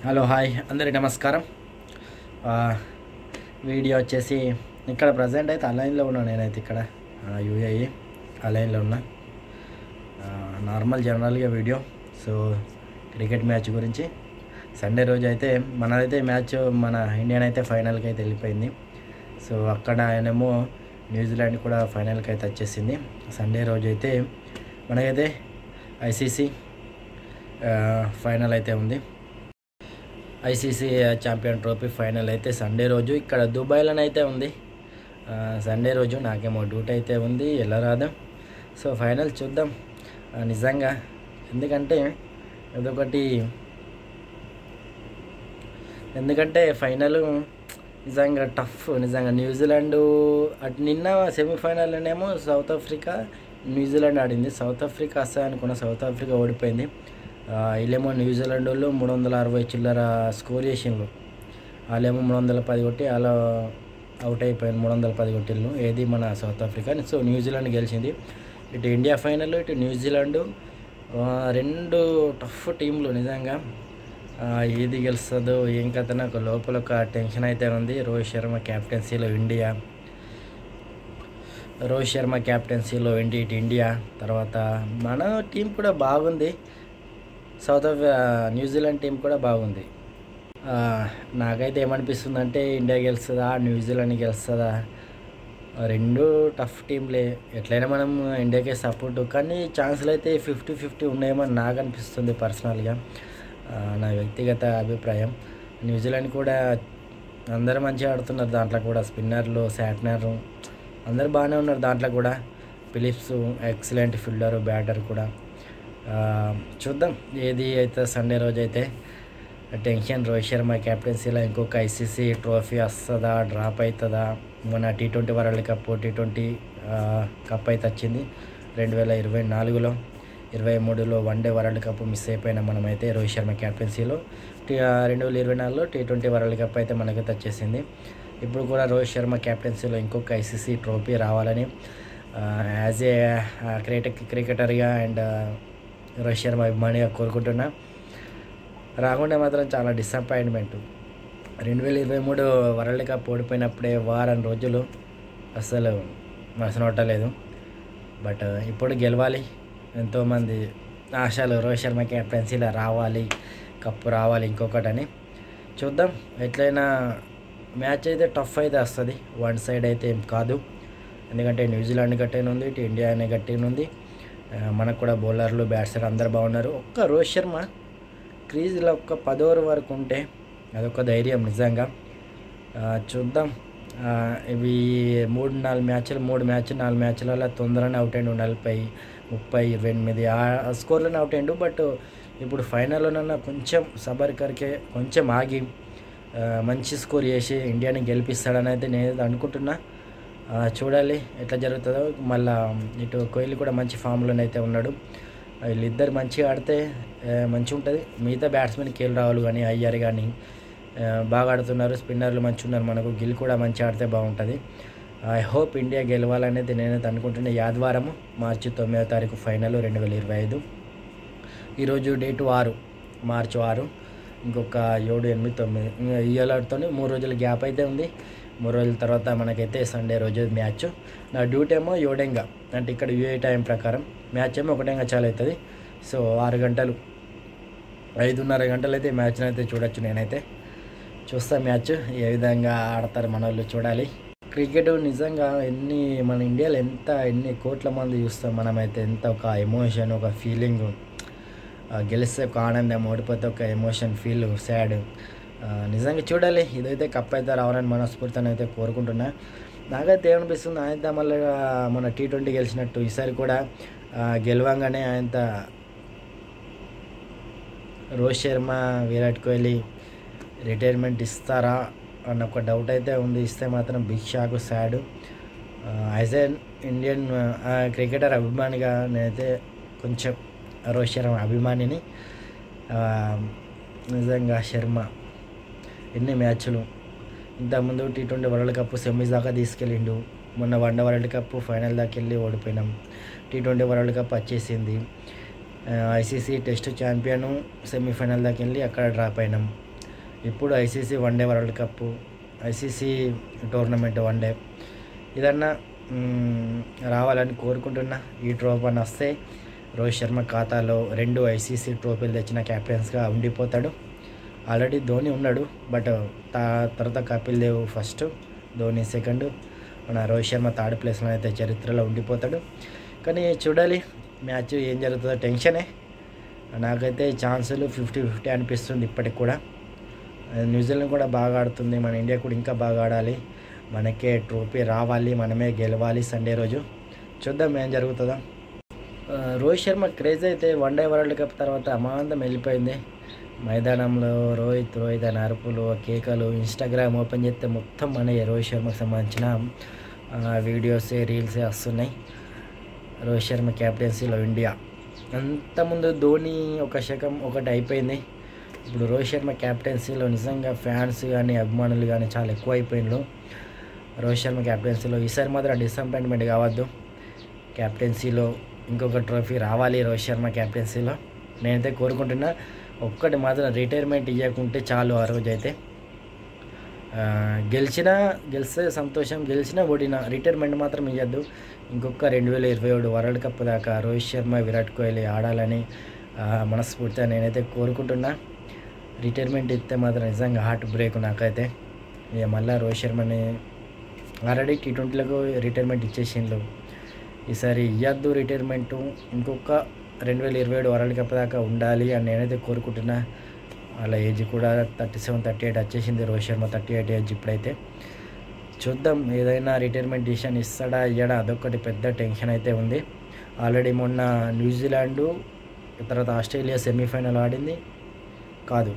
Hello hi అందరికీ నమస్కారం. ఆ, వీడియో వచ్చేసి ఇక్కడ ప్రజెంట్ అయితే అలైన్లో ఉన్నా. నేనైతే ఇక్కడ యూఏఈ అలైన్లో ఉన్నా. నార్మల్ జనరల్గా వీడియో. సో క్రికెట్ మ్యాచ్ గురించి సండే రోజు అయితే మనదైతే మ్యాచ్ మన ఇండియన్ అయితే ఫైనల్కి అయితే వెళ్ళిపోయింది. సో అక్కడ ఆయనేమో న్యూజిలాండ్ కూడా ఫైనల్కి అయితే వచ్చేసింది. సండే రోజు అయితే మనకైతే ఐసీసీ ఫైనల్ అయితే ఉంది. ఐసీసీ ఛాంపియన్ ట్రోఫీ ఫైనల్ అయితే సండే రోజు ఇక్కడ దుబాయ్లోనైతే ఉంది. సండే రోజు నాకేమో డ్యూటీ అయితే ఉంది, వెళ్ళరాదు. సో ఫైనల్ చూద్దాం నిజంగా. ఎందుకంటే ఫైనల్ నిజంగా టఫ్. నిజంగా న్యూజిలాండ్ అటు నిన్న సెమీఫైనల్లోనేమో సౌత్ ఆఫ్రికా న్యూజిలాండ్ ఆడింది. సౌత్ ఆఫ్రికా వస్తాయి అనుకున్న, సౌత్ ఆఫ్రికా ఓడిపోయింది. వీళ్ళేమో న్యూజిలాండ్ వాళ్ళు 360 చిల్లర స్కోర్ చేసిండ్రు. వాళ్ళేమో 310 కొట్టి అలా అవుట్ అయిపోయారు. 310 కొట్టిళ్ళు ఏది మన సౌత్ ఆఫ్రికా. సో న్యూజిలాండ్ గెలిచింది. ఇటు ఇండియా ఫైనల్, ఇటు న్యూజిలాండ్, రెండు టఫ్ టీంలు నిజంగా. ఏది గెలుస్తుందో ఏం కథ నాకు లోపల ఒక టెన్షన్ అయితే ఉంది. రోహిత్ శర్మ క్యాప్టెన్సీలో ఇటు ఇండియా. తర్వాత మన టీం కూడా బాగుంది. న్యూజిలాండ్ టీం కూడా బాగుంది. నాకైతే ఏమనిపిస్తుందంటే ఇండియా గెలుస్తుందా న్యూజిలాండ్ గెలుస్తుందా, రెండు టఫ్ టీంలే. ఎట్లయినా మనం ఇండియాకే సపోర్టు, కానీ ఛాన్సులు అయితే 50-50 ఉన్నాయేమని నాకు అనిపిస్తుంది పర్సనల్గా. నా వ్యక్తిగత అభిప్రాయం. న్యూజిలాండ్ కూడా అందరూ మంచిగా ఆడుతున్నారు. దాంట్లో కూడా స్పిన్నర్లు, శాట్నర్ అందరూ బాగానే ఉన్నారు. దాంట్లో కూడా ఫిలిప్స్ ఎక్సలెంట్ ఫీల్డరు, బ్యాటర్ కూడా. చూద్దాం ఏది అయితే. సండే రోజు అయితే టెన్షన్. రోహిత్ శర్మ క్యాప్టెన్సీలో ఇంకొక ఐసీసీ ట్రోఫీ వస్తుందా, డ్రాప్ అవుతుందా? మన T20 world cup, T20 cup అయితే వచ్చింది 2024లో. 23లో వన్డే వరల్డ్ కప్ మిస్ అయిపోయినా మనమైతే. రోహిత్ శర్మ క్యాప్టెన్సీలో 2024లో T20 వరల్డ్ కప్ అయితే మనకైతే వచ్చేసింది. ఇప్పుడు కూడా రోహిత్ శర్మ క్యాప్టెన్సీలో ఇంకొక ఐసీసీ ట్రోఫీ రావాలని యాజ్ ఏ క్రికెటర్గా అండ్ రోహిత్ శర్మ అభిమానిగా కోరుకుంటున్నా. రాకుండా మాత్రం చాలా డిసప్పాయింట్మెంట్. 2023 వరల్డ్ కప్ ఓడిపోయినప్పుడే వారం రోజులు అస్సలు మనసునొట్టలేదు. బట్ ఇప్పుడు గెలవాలి. ఎంతోమంది ఆశలు రోహిత్ శర్మ క్యాప్టెన్సీలో రావాలి, కప్పు రావాలి ఇంకొకటని. చూద్దాం. ఎట్లయినా మ్యాచ్ అయితే టఫ్ అయితే వస్తుంది, వన్ సైడ్ అయితే ఏం కాదు. ఎందుకంటే న్యూజిలాండ్ గట్టిగానే ఉంది, ఇటు ఇండియా అనే గట్టిగానే ఉంది. మనకు కూడా బౌలర్లు, బ్యాట్స్మెన్ అందరు బాగున్నారు. ఒక్క రోహిత్ శర్మ క్రీజ్లో ఒక్క 10 ఓవర్ వరకు ఉంటే అదొక ధైర్యం నిజంగా. చూద్దాం. ఇవి 3 మ్యాచ్లు 4 మ్యాచ్లలో తొందరనే అవుట్ అయ్యిండు. 40, 30, 28 ఆ స్కోర్లోనే అవుట్ అయ్యిండు. బట్ ఇప్పుడు ఫైనల్లోనన్నా కొంచెం సబర్కర్కే కొంచెం ఆగి మంచి స్కోర్ చేసి ఇండియాని గెలిపిస్తాడని అయితే నేను అనుకుంటున్నా. చూడాలి ఎట్లా జరుగుతుందో. మళ్ళీ ఇటు కోహ్లీ కూడా మంచి ఫామ్లోనైతే ఉన్నాడు. వీళ్ళిద్దరు మంచిగా ఆడితే మంచిగా ఉంటుంది. మిగతా బ్యాట్స్మెన్ కేఎల్ రాహుల్ కానీ, అయ్యర్ కానీ బాగా ఆడుతున్నారు. స్పిన్నర్లు మంచిగా ఉన్నారు. మనకు గిల్ కూడా మంచిగా ఆడితే బాగుంటుంది. ఐ హోప్ ఇండియా గెలవాలనేది నేనైతే అనుకుంటున్నా. ఈ ఆదివారము మార్చి 9వ తారీఖు ఫైనల్ 2025. ఈరోజు డేటు 6 మార్చి 6. ఇంకొక 7, 8, 9 ఇయ్యాలతో 3 రోజుల గ్యాప్ అయితే ఉంది. 3 రోజుల తర్వాత మనకైతే సండే రోజు మ్యాచ్. నా డ్యూటీ ఏమో 7 అంటే ఇక్కడ యూఏ టైం ప్రకారం. మ్యాచ్ ఏమో 1 చాలు అవుతుంది. సో 6 గంటలు, 5.5 గంటలు అయితే మ్యాచ్ని అయితే చూడొచ్చు. నేనైతే చూస్తా మ్యాచ్ ఏ విధంగా ఆడతారు మన వాళ్ళు, చూడాలి. క్రికెట్ నిజంగా మన ఇండియాలో ఎన్ని కోట్ల మంది చూస్తాం మనమైతే. ఎంత ఒక ఎమోషన్, ఒక ఫీలింగ్. గెలిస్తే ఒక ఆనందం, ఓడిపోతే ఒక ఎమోషన్, ఫీల్, సాడ్. నిజంగా చూడాలి. ఇదైతే కప్ అయితే రావాలని మనస్ఫూర్తిని అయితే కోరుకుంటున్నా. నాకైతే ఏమనిపిస్తుంది, ఆయన మళ్ళీ మన T20 గెలిచినట్టు ఈసారి కూడా గెలవంగానే ఆయన రోహిత్ శర్మ, విరాట్ కోహ్లీ రిటైర్మెంట్ ఇస్తారా అన్న ఒక డౌట్ అయితే ఉంది. ఇస్తే మాత్రం big shock, sad. As a Indian cricketer అభిమానిగా నేనైతే కొంచెం రోహిత్ శర్మ అభిమానిని. నిజంగా శర్మ ఎన్ని మ్యాచ్లు ఇంతకుముందు T20 వరల్డ్ కప్ సెమీస్ దాకా తీసుకెళ్ళిండు. మొన్న వన్డే వరల్డ్ కప్ ఫైనల్ దాకా వెళ్ళి ఓడిపోయినాం. T20 వరల్డ్ కప్ వచ్చేసింది. ఐసీసీ టెస్ట్ ఛాంపియన్ సెమీఫైనల్ దాకా వెళ్ళి అక్కడ డ్రాప్ అయినాం. ఇప్పుడు ICC one day world cup, ICC tournament one day ఇదన్నా రావాలని కోరుకుంటున్నా. ఈ ట్రోఫీ అని వస్తే రోహిత్ శర్మ ఖాతాలో 2 ఐసీసీ ట్రోఫీలు తెచ్చిన క్యాప్టెన్స్గా ఉండిపోతాడు. ఆల్రెడీ ధోని ఉన్నాడు, బట్ తర్వాత కపిల్ దేవ్ ఫస్ట్, ధోని సెకండ్, మన రోహిత్ శర్మ థర్డ్ ప్లేస్లో అయితే చరిత్రలో ఉండిపోతాడు. కానీ చూడాలి మ్యాచ్ ఏం జరుగుతుందో టెన్షనే. నాకైతే ఛాన్సులు 50-50 అనిపిస్తుంది ఇప్పటికి కూడా. న్యూజిలాండ్ కూడా బాగా ఆడుతుంది, మన ఇండియా కూడా ఇంకా బాగా ఆడాలి, మనకే ట్రోఫీ రావాలి, మనమే గెలవాలి సండే రోజు. చూద్దాం ఏం జరుగుతుందో. రోహిత్ శర్మ క్రేజ్ అయితే వన్డే వరల్డ్ కప్ తర్వాత అమాంతం వెళ్ళిపోయింది. మైదానంలో రోహిత్ అని అరుపులు, కేకలు, ఇన్స్టాగ్రామ్ ఓపెన్ చేస్తే మొత్తం మన రోహిత్ శర్మకు సంబంధించిన వీడియోస్, రీల్సే వస్తున్నాయి. రోహిత్ శర్మ క్యాప్టెన్సీలో ఇండియా. అంతకుముందు ధోని ఒక శకం ఒకటి అయిపోయింది. ఇప్పుడు రోహిత్ శర్మ క్యాప్టెన్సీలో నిజంగా ఫ్యాన్స్ కానీ అభిమానులు కానీ చాలా ఎక్కువ అయిపోయినారు. రోహిత్ శర్మ క్యాప్టెన్సీలో ఈసారి మాత్రం డిసప్పాయింట్మెంట్ కావద్దు. క్యాప్టెన్సీలో ఇంకొక ట్రోఫీ రావాలి రోహిత్ శర్మ క్యాప్టెన్సీలో. నేనైతే కోరుకుంటున్నా. ఒక్కటి మాత్రం రిటైర్మెంట్ ఇవ్వకుంటే చాలు. ఆ రోజు అయితే గెలిస్తే సంతోషం, గెలిచినా ఓడినా రిటైర్మెంట్ మాత్రం ఇవ్వద్దు. ఇంకొక 2027 వరల్డ్ కప్ దాకా రోహిత్ శర్మ, విరాట్ కోహ్లీ ఆడాలని మనస్ఫూర్తిగా నేనైతే కోరుకుంటున్నా. రిటైర్మెంట్ ఇస్తే మాత్రం నిజంగా హార్ట్ బ్రేక్ నాకైతే. ఇక మళ్ళీ రోహిత్ శర్మని ఆల్రెడీ T20లకు రిటైర్మెంట్ ఇచ్చేసిండ్రు. ఈసారి ఇవ్వద్దు రిటైర్మెంటు. ఇంకొక 2027 వరల్డ్ కప్ దాకా ఉండాలి అని నేనైతే కోరుకుంటున్నా. వాళ్ళ ఏజ్ కూడా 37-38 వచ్చేసింది. రోహిత్ శర్మ 38 ఏజ్ ఇప్పుడైతే. చూద్దాం ఏదైనా రిటైర్మెంట్ డిసిషన్ ఇస్తాడా ఇయ్యడా, అదొకటి పెద్ద టెన్షన్ అయితే ఉంది. ఆల్రెడీ మొన్న న్యూజిలాండు తర్వాత ఆస్ట్రేలియా సెమీఫైనల్ ఆడింది కాదు,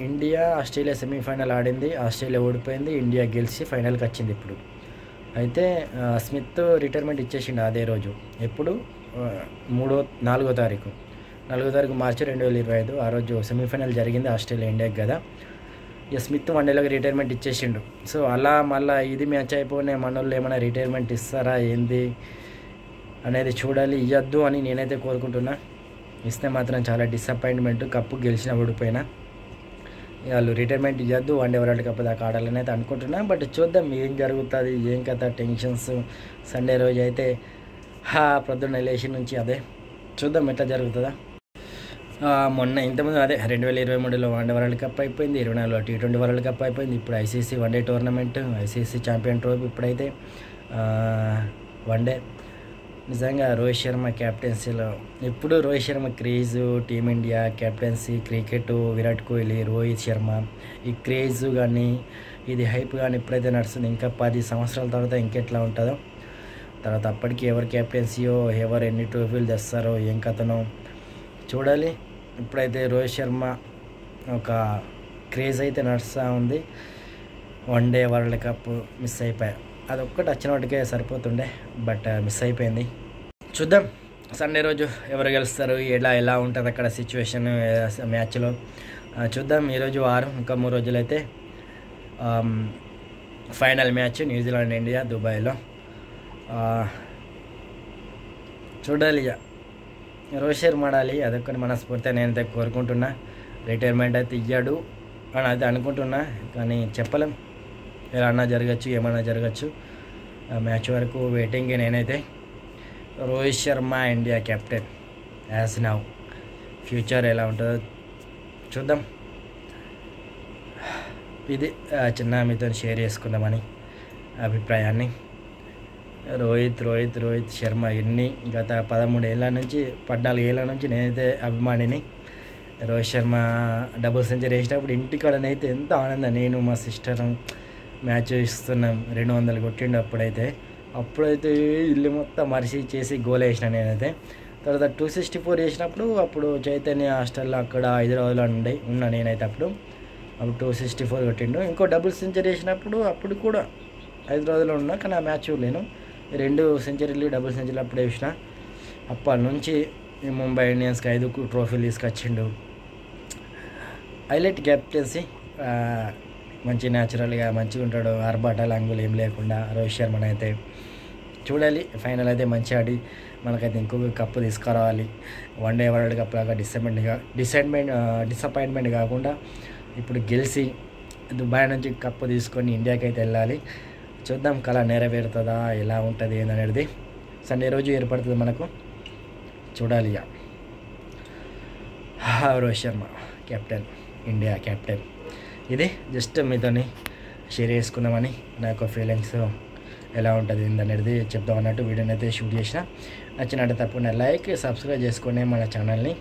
ఇండియా ఆస్ట్రేలియా సెమీఫైనల్ ఆడింది. ఆస్ట్రేలియా ఓడిపోయింది, ఇండియా గెలిచి ఫైనల్కి వచ్చింది. ఇప్పుడు అయితే స్మిత్ రిటైర్మెంట్ ఇచ్చేసిండు అదే రోజు. ఎప్పుడు 4వ తారీఖు మార్చి 2025. ఆ రోజు సెమీఫైనల్ జరిగింది ఆస్ట్రేలియా ఇండియాకి కదా. ఇక స్మిత్ వన్డేలోకి రిటైర్మెంట్ ఇచ్చేసిండు. సో అలా మళ్ళీ ఇది మ్యాచ్ అయిపోయినాయి, మన వాళ్ళు ఏమైనా రిటైర్మెంట్ ఇస్తారా ఏంది అనేది చూడాలి. ఇవ్వద్దు అని నేనైతే కోరుకుంటున్నా. ఇస్తే మాత్రం చాలా డిసప్పాయింట్మెంట్. కప్పు గెలిచిన ఓడిపోయినా వాళ్ళు రిటైర్మెంట్ ఇవ్వద్దు, వన్డే వరల్డ్ కప్ దాకా ఆడాలని అయితే అనుకుంటున్నా. బట్ చూద్దాం ఏం జరుగుతుంది, ఏం కథ, టెన్షన్స్. సండే రోజు అయితే ప్రొద్దున్న లేచి నుంచి అదే చూద్దాం ఎట్లా జరుగుతుందా. మొన్న ఇంతకుముందు అదే 2023లో వన్డే వరల్డ్ కప్ అయిపోయింది, 24లో T20 వరల్డ్ కప్ అయిపోయింది. ఇప్పుడు ICC one day tournament, ICC champion trophy ఇప్పుడైతే వన్డే. నిజంగా రోహిత్ శర్మ క్యాప్టెన్సీలో ఇప్పుడు Rohit Sharma craze, team India captaincy, cricket, Virat Kohli, Rohit Sharma, ఈ క్రేజు కానీ ఇది హైప్ కానీ ఇప్పుడైతే నడుస్తుంది. ఇంకా 10 సంవత్సరాల తర్వాత ఇంకెట్లా ఉంటుందో, తర్వాత అప్పటికి ఎవరు క్యాప్టెన్సీయో, ఎవరు ఎన్ని ట్రోఫీలు తెస్తారో, ఏం కథనో చూడాలి. ఇప్పుడైతే రోహిత్ శర్మ ఒక క్రేజ్ అయితే నడుస్తూ ఉంది. వన్డే వరల్డ్ కప్ మిస్ అయిపోయా, అదొక్కటి వచ్చిన వాటికే సరిపోతుండే, బట్ మిస్ అయిపోయింది. చూద్దాం సండే రోజు ఎవరు గెలుస్తారు, ఎలా ఉంటుంది అక్కడ సిచ్యువేషన్ మ్యాచ్లో చూద్దాం. ఈరోజు 6, ఇంకా 3 రోజులైతే ఫైనల్ మ్యాచ్ న్యూజిలాండ్ ఇండియా దుబాయ్లో. చూడాలి ఇక రోహిత్ శర్మ ఆడాలి, అదొక్కటి మనస్ఫూర్తిగా నేనైతే కోరుకుంటున్నా. రిటైర్మెంట్ అయితే ఇయ్యాడు అని అయితే అనుకుంటున్నా, కానీ చెప్పలేం, ఎలా అన్నా జరగచ్చు, ఏమన్నా జరగచ్చు. మ్యాచ్ వరకు వెయిటింగ్. నేనైతే Rohit Sharma India captain as now. Future ఎలా ఉంటుందో చూద్దాం. ఇది చిన్న మీతో షేర్ చేసుకుందామని అభిప్రాయాన్ని. రోహిత్ శర్మ గత 13 ఏళ్ళ నుంచి 14 ఏళ్ళ నుంచి నేనైతే అభిమానిని. రోహిత్ శర్మ డబుల్ సెంచరీ వేసినప్పుడు ఇంటికాడనైతే ఎంత ఆనందం. నేను మా సిస్టర్ మ్యాచ్ ఇస్తున్నాం, 200 కొట్టిండు. అప్పుడైతే ఇల్లు మొత్తం మరిచి చేసి గోల్ వేసిన నేనైతే. తర్వాత 264 వేసినప్పుడు అప్పుడు చైతన్య హాస్టల్లో అక్కడ హైదరాబాద్లో ఉన్నా నేనైతే. అప్పుడు 264 కొట్టిండు. ఇంకో డబుల్ సెంచరీ వేసినప్పుడు అప్పుడు కూడా హైదరాబాద్లో ఉన్నా, కానీ ఆ మ్యాచ్ చూడలేను. 2 సెంచరీలు డబుల్ సెంచరీలు అప్పుడే వేసిన. అప్పటి నుంచి ముంబై ఇండియన్స్కి 5 ట్రోఫీలు తీసుకొచ్చిండు. హైలైట్ క్యాప్టెన్సీ, మంచి న్యాచురల్గా మంచిగా ఉంటాడు. ఆర్భాటాలు అంగులు ఏం లేకుండా రోహిత్ శర్మని అయితే చూడాలి. ఫైనల్ అయితే మంచి ఆడి మనకైతే ఇంకొక కప్పు తీసుకురావాలి. వన్డే వరల్డ్ కప్ లాగా డిసప్పాయింట్మెంట్ కాకుండా ఇప్పుడు గెలిచి దుబాయ్ నుంచి కప్పు తీసుకొని ఇండియాకి అయితే వెళ్ళాలి. చూద్దాం కళ నెరవేరుతుందా, ఎలా ఉంటుంది ఏందనేది. సండే రోజు ఏర్పడుతుంది మనకు, చూడాలి ఇక. Rohit Sharma captain, India captain. ఇది జస్ట్ మీతోని షేర్ చేసుకుందామని నా యొక్క ఫీలింగ్స్ ఎలా ఉంటుంది ఏందనేది చెప్దాం అన్నట్టు వీడియోని అయితే షూట్ చేసిన. నచ్చినట్టు తప్పకుండా లైక్, సబ్స్క్రైబ్ చేసుకునే మన ఛానల్ని.